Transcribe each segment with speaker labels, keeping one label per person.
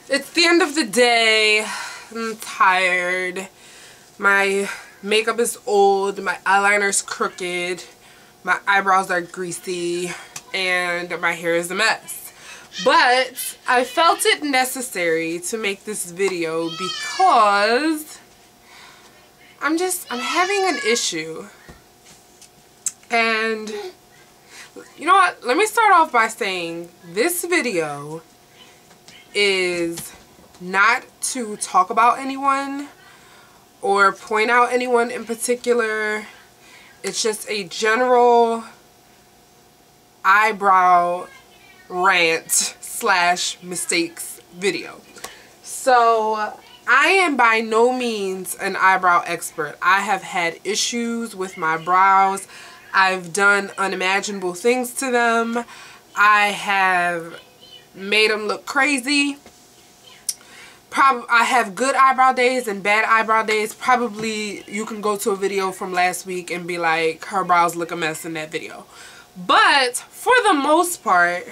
Speaker 1: It's the end of the day. I'm tired. My makeup is old. My eyeliner's crooked. My eyebrows are greasy. And my hair is a mess. But I felt it necessary to make this video because I'm having an issue. And you know what? Let me start off by saying this video is not to talk about anyone or point out anyone in particular. It's just a general eyebrow rant / mistakes video. So I am by no means an eyebrow expert. I have had issues with my brows. I've done unimaginable things to them. I have made them look crazy. I have good eyebrow days and bad eyebrow days. Probably you can go to a video from last week and be like, her brows look a mess in that video. But for the most part,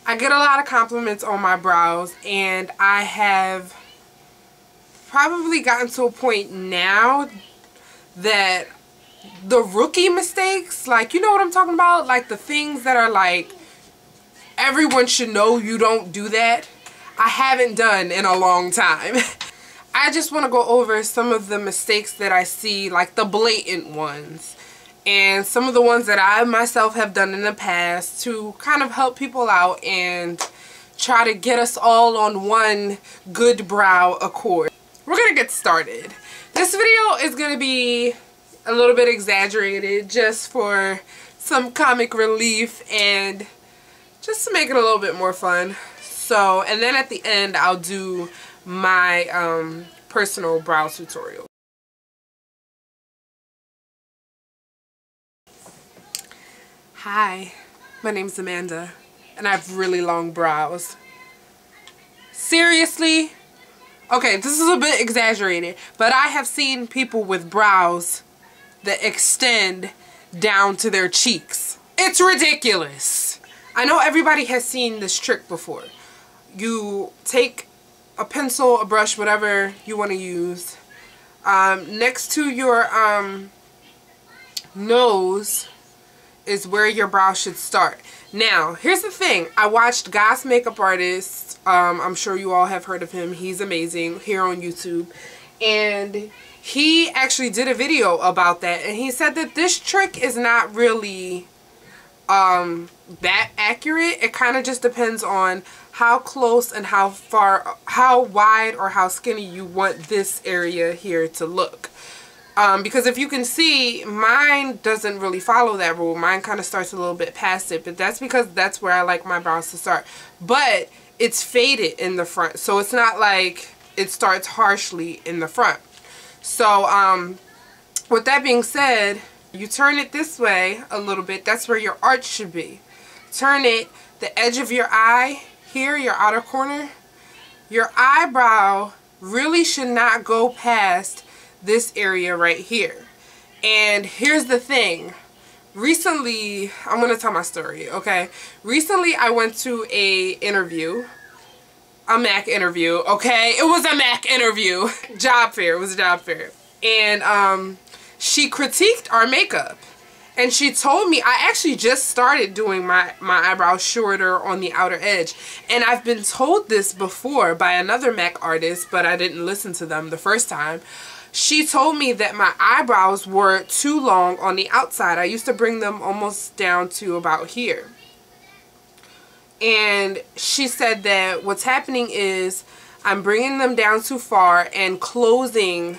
Speaker 1: I get a lot of compliments on my brows, and I have probably gotten to a point now that the rookie mistakes, like, you know what I'm talking about? Like the things that are like, everyone should know you don't do that. I haven't done in a long time. I just want to go over some of the mistakes that I see, like the blatant ones, and some of the ones that I myself have done in the past to kind of help people out and try to get us all on one good brow accord. We're going to get started. This video is going to be a little bit exaggerated just for some comic relief and just to make it a little bit more fun. So, and then at the end I'll do my personal brow tutorial. Hi, my name's Amanda and I have really long brows. Seriously? Okay, this is a bit exaggerated, but I have seen people with brows that extend down to their cheeks. It's ridiculous. I know everybody has seen this trick before. You take a pencil, a brush, whatever you want to use, next to your nose is where your brow should start. Now, here's the thing. I watched Goss Makeup Artist. I'm sure you all have heard of him. He's amazing, here on YouTube. And he actually did a video about that. And he said that this trick is not really that accurate. It kind of just depends on how close and how far, how wide or how skinny you want this area here to look. Because if you can see, mine doesn't really follow that rule. Mine kind of starts a little bit past it, but that's because that's where I like my brows to start. But it's faded in the front, so it's not like it starts harshly in the front. So with that being said, you turn it this way a little bit. That's where your arch should be. Turn it, the edge of your eye here, your outer corner. Your eyebrow really should not go past this area right here. And here's the thing. Recently, I'm going to tell my story, okay? Recently, I went to a interview. A Mac interview, okay? It was a Mac interview. Job fair. It was a job fair. And she critiqued our makeup. And she told me, I actually just started doing my eyebrows shorter on the outer edge. And I've been told this before by another Mac artist, but I didn't listen to them the first time. She told me that my eyebrows were too long on the outside. I used to bring them almost down to about here. And she said that what's happening is I'm bringing them down too far and closing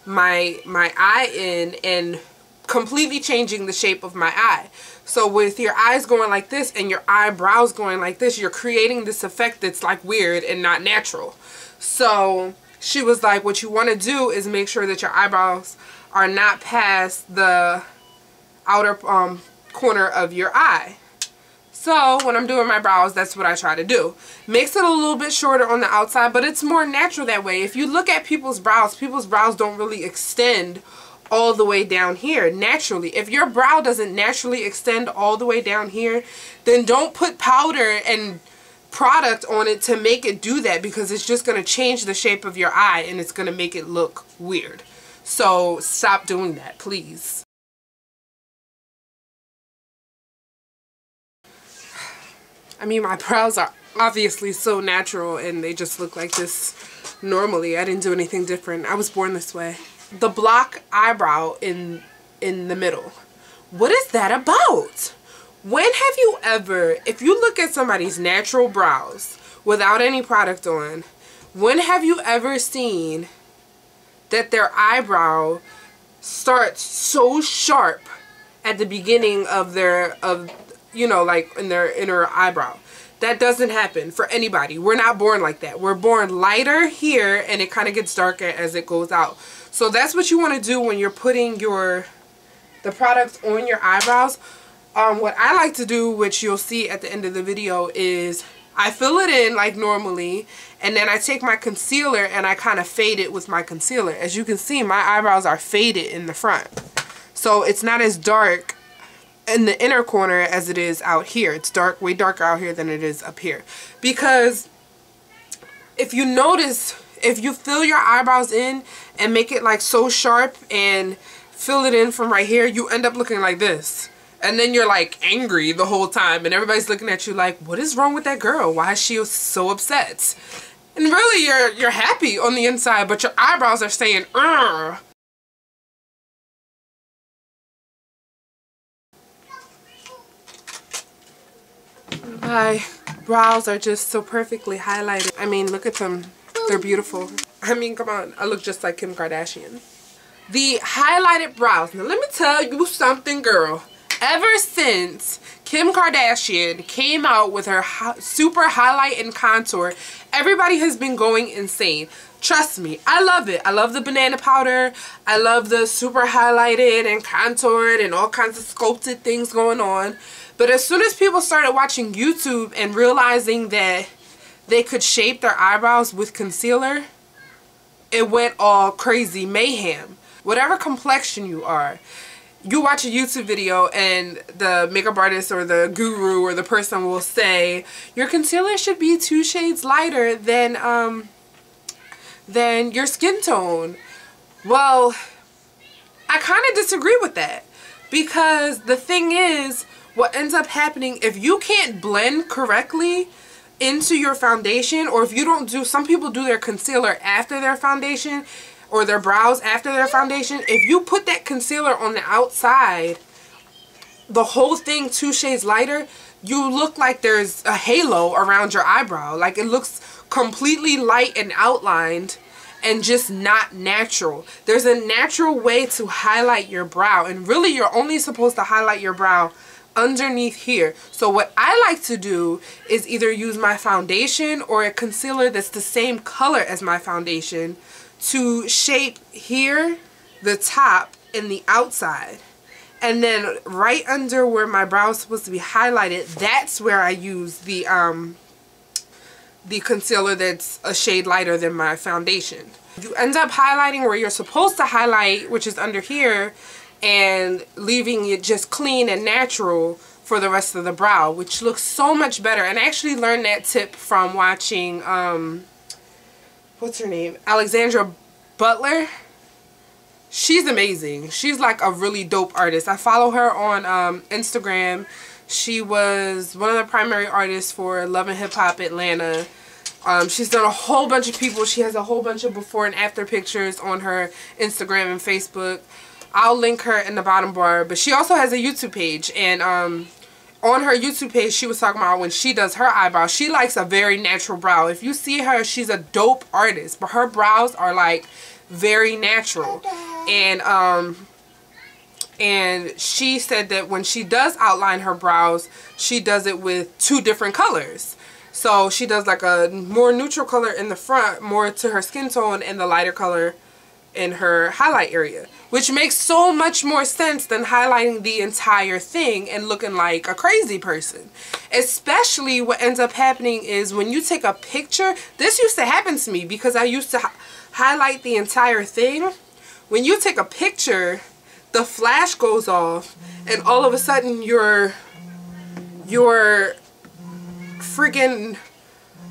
Speaker 1: my eye in and completely changing the shape of my eye. So with your eyes going like this and your eyebrows going like this, you're creating this effect that's like weird and not natural. So she was like, what you want to do is make sure that your eyebrows are not past the outer corner of your eye. So when I'm doing my brows, that's what I try to do. Makes it a little bit shorter on the outside, but it's more natural that way. If you look at people's brows don't really extend all the way down here naturally. If your brow doesn't naturally extend all the way down here, then don't put powder and product on it to make it do that, because it's just going to change the shape of your eye and it's going to make it look weird. So stop doing that, please. I mean, my brows are obviously so natural and they just look like this normally. I didn't do anything different. I was born this way. The block eyebrow in the middle. What is that about? When have you ever, if you look at somebody's natural brows without any product on, when have you ever seen that their eyebrow starts so sharp at the beginning of their, you know, like in their inner eyebrow? That doesn't happen for anybody. We're not born like that. We're born lighter here and it kind of gets darker as it goes out. So that's what you want to do when you're putting the product on your eyebrows. What I like to do, which you'll see at the end of the video, is I fill it in like normally, and then I take my concealer and I kind of fade it with my concealer. As you can see, my eyebrows are faded in the front. So it's not as dark in the inner corner as it is out here. It's dark, way darker out here than it is up here. Because if you notice, if you fill your eyebrows in and make it like so sharp and fill it in from right here, you end up looking like this. And then you're like angry the whole time and everybody's looking at you like, what is wrong with that girl? Why is she so upset? And really you're happy on the inside, but your eyebrows are saying, ugh. My brows are just so perfectly highlighted. I mean, look at them. They're beautiful. I mean, come on. I look just like Kim Kardashian. The highlighted brows. Now, let me tell you something, girl. Ever since Kim Kardashian came out with her super highlight and contour, everybody has been going insane. Trust me, I love it. I love the banana powder. I love the super highlighted and contoured and all kinds of sculpted things going on. But as soon as people started watching YouTube and realizing that they could shape their eyebrows with concealer, it went all crazy mayhem. Whatever complexion you are, you watch a YouTube video and the makeup artist or the guru or the person will say, your concealer should be 2 shades lighter than your skin tone. Well, I kind of disagree with that, because the thing is, what ends up happening, if you can't blend correctly into your foundation, or if you don't do, some people do their concealer after their foundation or their brows after their foundation, if you put that concealer on the outside, the whole thing 2 shades lighter, you look like there's a halo around your eyebrow. Like, it looks completely light and outlined and just not natural. There's a natural way to highlight your brow, and really you're only supposed to highlight your brow underneath here. So what I like to do is either use my foundation or a concealer that's the same color as my foundation to shape here, the top, and the outside. And then right under where my brow is supposed to be highlighted, that's where I use the concealer that's a shade lighter than my foundation. You end up highlighting where you're supposed to highlight, which is under here, and leaving it just clean and natural for the rest of the brow, which looks so much better. And I actually learned that tip from watching what's her name, Alexandra Butler. She's amazing. She's like a really dope artist. I follow her on Instagram. She was one of the primary artists for Love and Hip Hop Atlanta. She's done a whole bunch of people. She has a whole bunch of before and after pictures on her Instagram and Facebook. I'll link her in the bottom bar. But she also has a YouTube page, and on her YouTube page, she was talking about when she does her eyebrows, she likes a very natural brow. If you see her, she's a dope artist, but her brows are like very natural. And she said that when she does outline her brows, she does it with 2 different colors. So she does like a more neutral color in the front, more to her skin tone, and the lighter color in her highlight area, which makes so much more sense than highlighting the entire thing and looking like a crazy person. Especially what ends up happening is when you take a picture, this used to happen to me because I used to highlight the entire thing. When you take a picture, the flash goes off and all of a sudden your freaking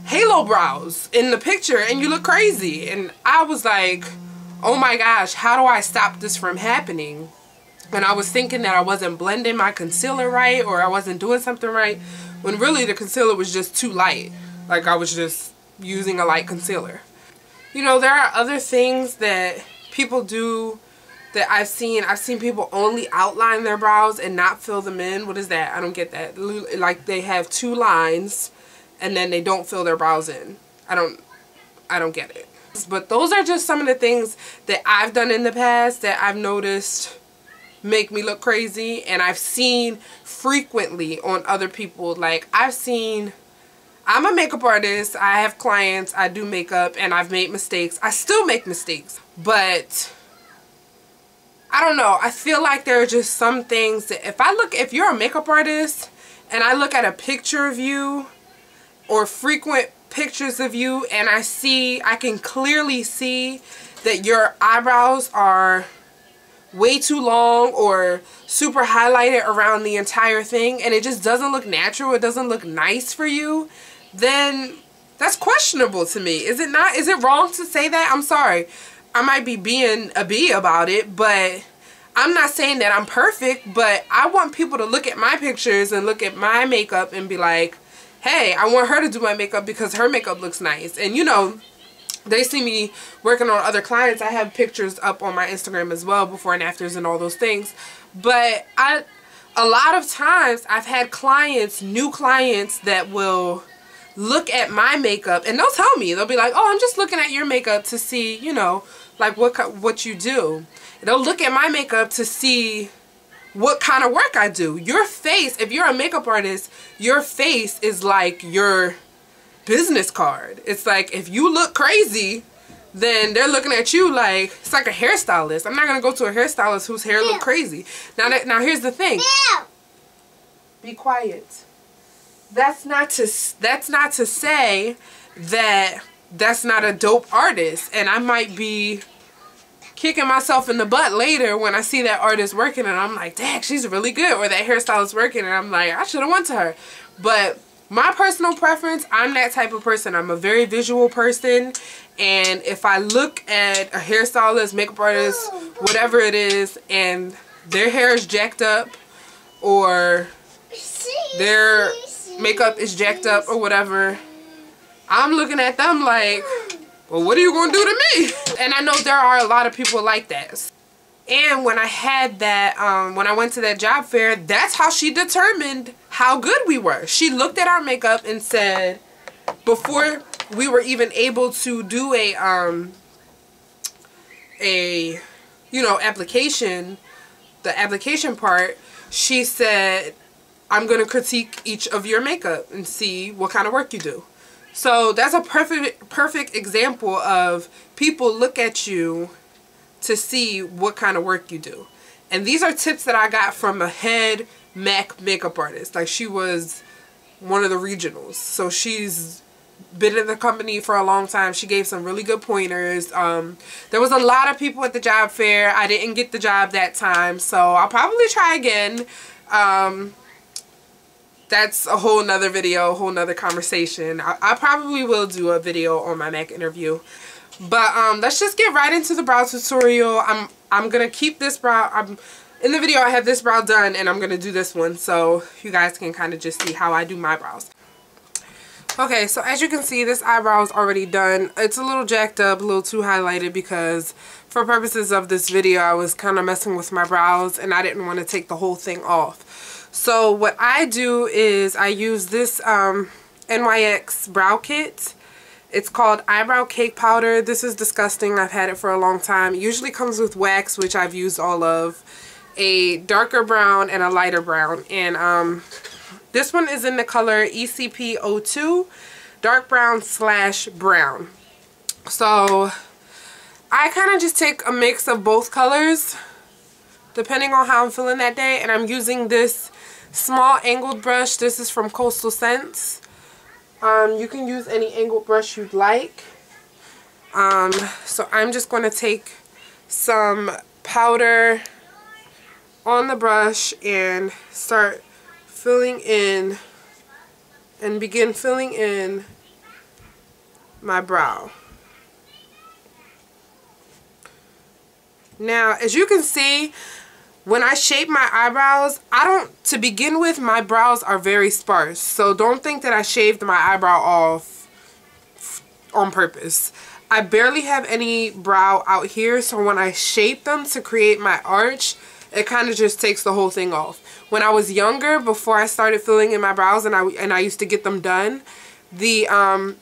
Speaker 1: halo brows in the picture and you look crazy. And I was like, oh my gosh, how do I stop this from happening? And I was thinking that I wasn't blending my concealer right, or I wasn't doing something right, when really the concealer was just too light. Like, I was just using a light concealer. You know, there are other things that people do that I've seen. I've seen people only outline their brows and not fill them in. What is that? I don't get that. Like, they have 2 lines and then they don't fill their brows in. I don't get it. But those are just some of the things that I've done in the past that I've noticed make me look crazy, and I've seen frequently on other people. Like, I'm a makeup artist, I have clients, I do makeup, and I've made mistakes. I still make mistakes, but I don't know. I feel like there are just some things that if you're a makeup artist and I look at a picture of you or frequent pictures of you and I can clearly see that your eyebrows are way too long or super highlighted around the entire thing and it just doesn't look natural, it doesn't look nice for you, then that's questionable to me. Is it not? Is it wrong to say that? I'm sorry. I might be being a bee about it, but I'm not saying that I'm perfect, but I want people to look at my pictures and look at my makeup and be like, hey, I want her to do my makeup because her makeup looks nice. And you know, they see me working on other clients. I have pictures up on my Instagram as well, before and afters and all those things. But a lot of times I've had clients, new clients, that will look at my makeup and they'll tell me, they'll be like, oh, I'm just looking at your makeup to see, you know, like what you do. And they'll look at my makeup to see what kind of work I do. Your face, if you're a makeup artist, your face is like your business card. It's like, if you look crazy, then they're looking at you like, it's like a hairstylist. I'm not gonna go to a hairstylist whose hair look crazy. Now here's the thing. Be quiet. That's not to say that that's not a dope artist, and I might be kicking myself in the butt later when I see that artist working and I'm like, dang, she's really good, or that hairstylist working and I'm like, I should have went to her. But my personal preference, I'm that type of person. I'm a very visual person, and if I look at a hairstylist, makeup artist, whatever it is, and their hair is jacked up or their makeup is jacked up or whatever, I'm looking at them like, well, what are you going to do to me? And I know there are a lot of people like that. And when I had that, when I went to that job fair, that's how she determined how good we were. She looked at our makeup and said, before we were even able to do you know, application, the application part, she said, I'm going to critique each of your makeup and see what kind of work you do. So that's a perfect example of people look at you to see what kind of work you do. And these are tips that I got from a head MAC makeup artist. Like, she was one of the regionals. So she's been in the company for a long time. She gave some really good pointers. There was a lot of people at the job fair. I didn't get the job that time, so I'll probably try again. That's a whole nother video, a whole nother conversation. I probably will do a video on my MAC interview. But let's just get right into the brow tutorial. I'm gonna keep this brow. In the video I have this brow done, and I'm gonna do this one so you guys can kind of just see how I do my brows. Okay, so as you can see, this eyebrow is already done. It's a little jacked up, a little too highlighted, because for purposes of this video I was kind of messing with my brows and I didn't want to take the whole thing off. So what I do is I use this NYX brow kit. It's called Eyebrow Cake Powder. This is disgusting. I've had it for a long time. It usually comes with wax, which I've used all of, a darker brown and a lighter brown. And this one is in the color ECP02, dark brown / brown. So I kind of just take a mix of both colors depending on how I'm feeling that day. And I'm using this small angled brush. This is from Coastal Scents. You can use any angled brush you'd like. So I'm just going to take some powder on the brush and start filling in and begin filling in my brow. Now, as you can see, when I shape my eyebrows, to begin with, my brows are very sparse. So don't think that I shaved my eyebrow off on purpose. I barely have any brow out here, so when I shape them to create my arch, it kind of just takes the whole thing off. When I was younger, before I started filling in my brows and I used to get them done, the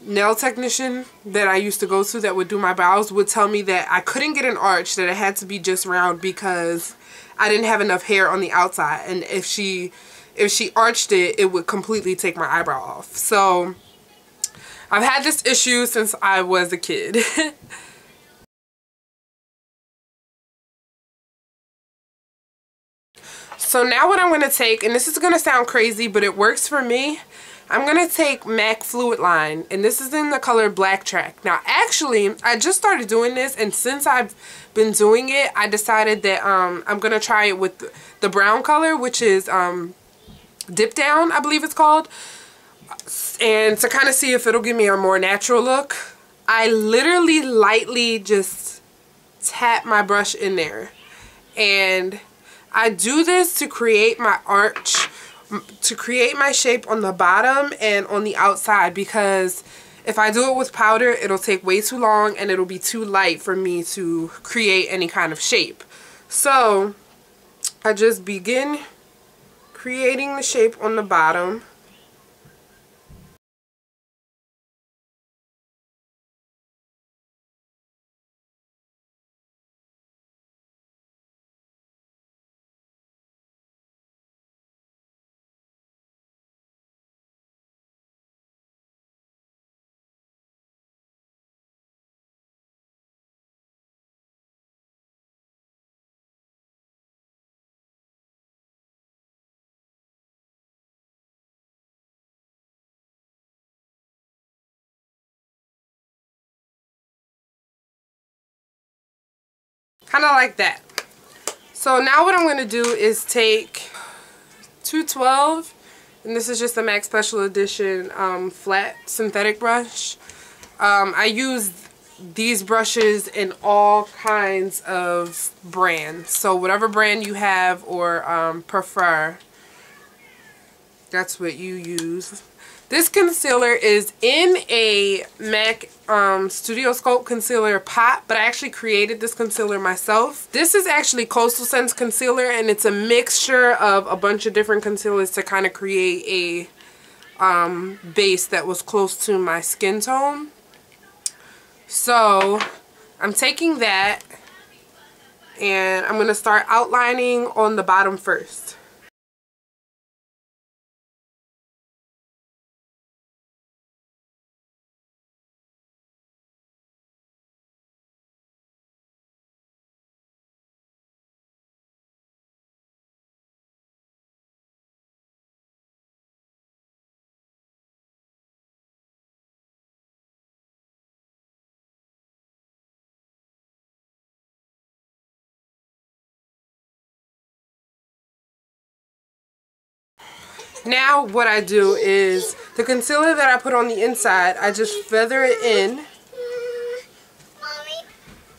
Speaker 1: nail technician that I used to go to that would do my brows would tell me that I couldn't get an arch, that it had to be just round because I didn't have enough hair on the outside, and if she arched it, it would completely take my eyebrow off. So I've had this issue since I was a kid. So now what I'm going to take, and this is going to sound crazy, but it works for me. I'm going to take MAC Fluid Line, and this is in the color Black Track. Now, actually, I just started doing this, and since I've been doing it, I decided that I'm going to try it with the brown color, which is Dip Down, I believe it's called, and to kind of see if it'll give me a more natural look. I literally lightly just tap my brush in there, and I do this to create my arch, to create my shape on the bottom and on the outside, because if I do it with powder, it'll take way too long and it'll be too light for me to create any kind of shape. So I just begin creating the shape on the bottom. Kind of like that. So now what I'm going to do is take 212, and this is just a MAC Special Edition flat synthetic brush. I use these brushes in all kinds of brands. So whatever brand you have or prefer, that's what you use. This concealer is in a MAC Studio Sculpt concealer pot, but I actually created this concealer myself. This is actually Coastal Scents concealer, and it's a mixture of a bunch of different concealers to kind of create a base that was close to my skin tone. So I'm taking that, and I'm going to start outlining on the bottom first. Now what I do is the concealer that I put on the inside, I just feather it in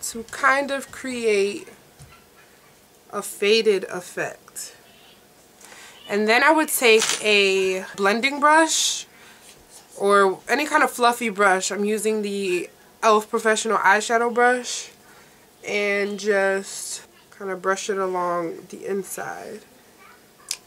Speaker 1: to kind of create a faded effect. And then I would take a blending brush or any kind of fluffy brush. I'm using the e.l.f. Professional Eyeshadow Brush, and just kind of brush it along the inside.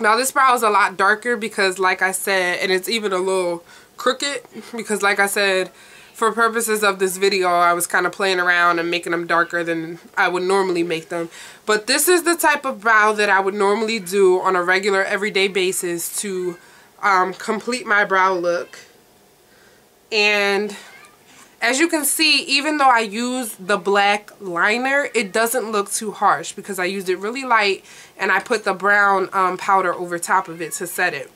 Speaker 1: Now this brow is a lot darker because, like I said, and it's even a little crooked because, like I said, for purposes of this video, I was kind of playing around and making them darker than I would normally make them. But this is the type of brow that I would normally do on a regular everyday basis to complete my brow look. And as you can see, even though I use the black liner, it doesn't look too harsh because I used it really light and I put the brown powder over top of it to set it.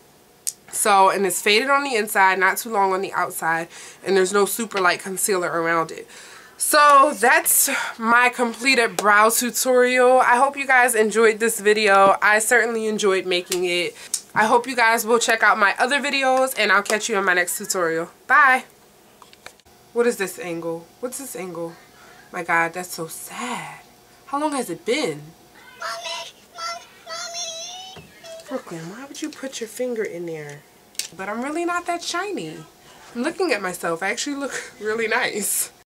Speaker 1: So, and it's faded on the inside, not too long on the outside, and there's no super light concealer around it. So that's my completed brow tutorial. I hope you guys enjoyed this video. I certainly enjoyed making it. I hope you guys will check out my other videos, and I'll catch you in my next tutorial. Bye! What is this angle? What's this angle? My God, that's so sad. How long has it been? Mommy. Brooklyn, why would you put your finger in there? But I'm really not that shiny. I'm looking at myself. I actually look really nice.